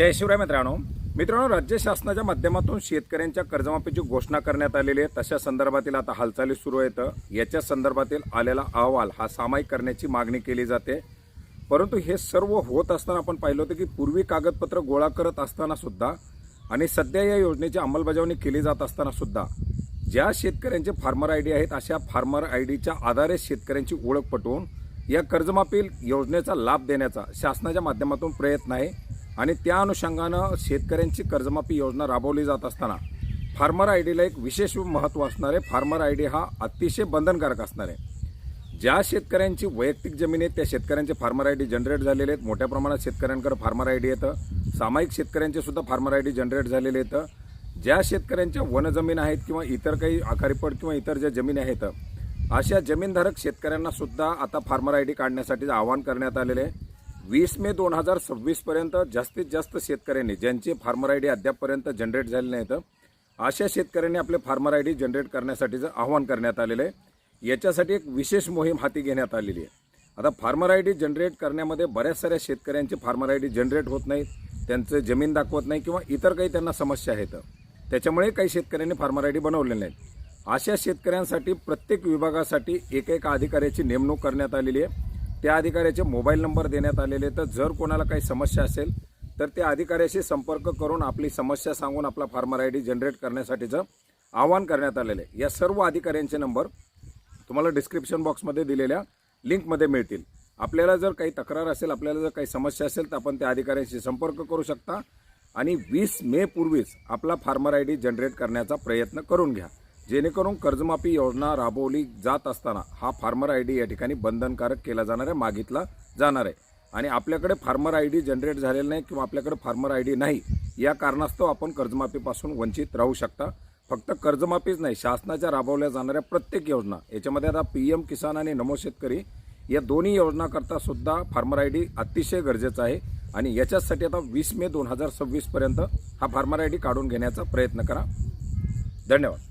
जय शिवराय मित्रांनो, राज्य शासनाच्या माध्यमातून शेतकऱ्यांच्या कर्जमाफीची घोषणा करण्यात आलेली आहे। तशा संदर्भातील आता हालचाली सुरू आहेत। याच्या संदर्भातील आलेला अहवाल हा सामायिक करण्याची मागणी केली जाते। परंतु हे सर्व होत असताना आपण पाहिलं होतं की पूर्वी कागदपत्र गोळा करत असताना सुद्धा आणि सध्या या योजनेची अंमलबजावणी केली जात असताना सुद्धा ज्या शेतकऱ्यांचे फार्मर आयडी आहेत अशा फार्मर आयडीच्या आधारे शेतकऱ्यांची ओळख पटवून या कर्जमाफी योजनेचा लाभ देण्याचा शासनाच्या माध्यमातून प्रयत्न आहे। आणि त्या अनुषंगानं शेतकऱ्यांची कर्जमाफी योजना राबवली जात असताना फार्मर आयडीला एक विशेष महत्त्व असणार आहे। फार्मर आयडी हा अतिशय बंधनकारक असणार आहे। ज्या शेतकऱ्यांची वैयक्तिक जमीन आहे त्या शेतकऱ्यांचे फार्मर आयडी जनरेट झालेले आहेत। मोठ्या प्रमाणात शेतकऱ्यांकडे फार्मर आयडी येतं। सामायिक शेतकऱ्यांचे सुद्धा फार्मर आयडी जनरेट झालेले आहेत। ज्या शेतकऱ्यांच्या वनजमीन आहेत किंवा इतर काही आखारीपड किंवा इतर ज्या जमिनी आहेत अशा जमीनधारक शेतकऱ्यांना सुद्धा आता फार्मर आयडी काढण्यासाठी आवाहन करण्यात आलेले आहे। 20 मे 2026 पर्यंत जास्तीत जास्त शेतकऱ्यांनी ज्यांचे फार्मर आयडी अद्यापपर्यंत जनरेट झाले नाहीत अशा शेतकऱ्यांनी आपले फार्मर आयडी जनरेट करण्यासाठीचं आवाहन करण्यात आलेलं आहे। याच्यासाठी एक विशेष मोहीम हाती घेण्यात आलेली आहे। आता फार्मर आयडी जनरेट करण्यामध्ये बऱ्याच साऱ्या शेतकऱ्यांचे फार्मर आयडी जनरेट होत नाहीत, त्यांचं जमीन दाखवत नाही किंवा इतर काही त्यांना समस्या आहेत। त्याच्यामुळे काही शेतकऱ्यांनी फार्मर आयडी बनवलेले नाहीत। अशा शेतकऱ्यांसाठी प्रत्येक विभागासाठी एक अधिकाऱ्याची नेमणूक करण्यात आलेली आहे। त्या अधिकाऱ्याचे मोबाईल नंबर देण्यात आलेले तर जर कोणाला काही समस्या असेल तर त्या अधिकाऱ्याशी संपर्क करून आपली समस्या सांगून आपला फार्मर आयडी जनरेट करण्यासाठीचं आवाहन करण्यात आलेलं आहे। या सर्व अधिकाऱ्यांचे नंबर तुम्हाला डिस्क्रिप्शन बॉक्समध्ये दिलेल्या लिंकमध्ये मिळतील। आपल्याला जर काही तक्रार असेल, आपल्याला जर काही समस्या असेल तर आपण त्या अधिकाऱ्यांशी संपर्क करू शकता आणि 20 मे पूर्वीच आपला फार्मर आयडी जनरेट करण्याचा प्रयत्न करून घ्या, जेणेकरून कर्जमाफी योजना राबवली जात असताना हा फार्मर आयडी या ठिकाणी बंधनकारक केला जाणार आहे, मागितला जाणार आहे। आणि आपल्याकडे फार्मर आयडी जनरेट झालेला नाही किंवा आपल्याकडे फार्मर आयडी नाही या कारणास्तव आपण कर्जमाफीपासून वंचित राहू शकता। फक्त कर्जमाफीच नाही, शासनाच्या राबवल्या जाणाऱ्या प्रत्येक योजना याच्यामध्ये आता PM किसान आणि नमो शेतकरी या दोन्ही योजनाकरता सुद्धा फार्मर आयडी अतिशय गरजेचा आहे। आणि याच्यासाठी आता 20 मे 2026 पर्यंत हा फार्मर आयडी काढून घेण्याचा प्रयत्न करा। धन्यवाद।